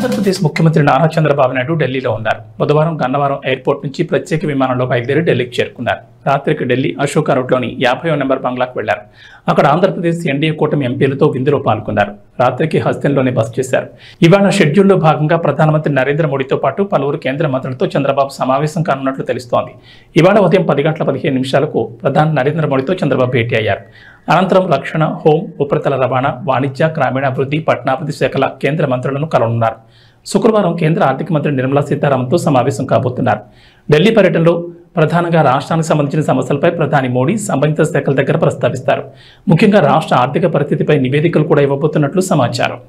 ఆంధ్రప్రదేశ్ ముఖ్యమంత్రి నారా చంద్రబాబు నాయుడు ఢిల్లీలో ఉన్నారు. బుధవారం గన్నవరం ఎయిర్పోర్ట్ నుంచి ప్రత్యేక విమానంలో బయలుదేరి ఢిల్లీకి చేరుకున్నారు. రాత్రికి ఢిల్లీ అశోక రోడ్లోని 50వ నెంబర్ బంగ్లాకు వెళ్లారు. అక్కడ ఆంధ్రప్రదేశ్ ఎన్డీఏ కూటమి ఎంపీలతో విందులో పాల్గొన్నారు. రాత్రికి హస్తిన్లోనే బస చేశారు. ఇవాళ షెడ్యూల్లో భాగంగా ప్రధానమంత్రి నరేంద్ర మోడీతో పాటు పలువురు కేంద్ర మంత్రులతో చంద్రబాబు సమావేశం కానున్నట్లు తెలుస్తోంది. ఇవాళ ఉదయం 10 గంటల 15 నిమిషాలకు ప్రధాని నరేంద్ర మోడీతో చంద్రబాబు భేటీ అయ్యారు. అనంతరం రక్షణ, హోం, ఉపరితల రవాణా, వాణిజ్య, గ్రామీణాభివృద్ధి, పట్టణాభివృద్ధి శాఖల కేంద్ర మంత్రులను కలవనున్నారు. శుక్రవారం కేంద్ర ఆర్థిక మంత్రి నిర్మలా సీతారామన్తో సమావేశం కాబోతున్నారు. ఢిల్లీ పర్యటనలో ప్రధానంగా రాష్ట్రానికి సంబంధించిన సమస్యలపై ప్రధాని మోడీ సంబంధిత శాఖల దగ్గర ప్రస్తావిస్తారు. ముఖ్యంగా రాష్ట్ర ఆర్థిక పరిస్థితిపై నివేదికలు కూడా ఇవ్వబోతున్నట్లు సమాచారం.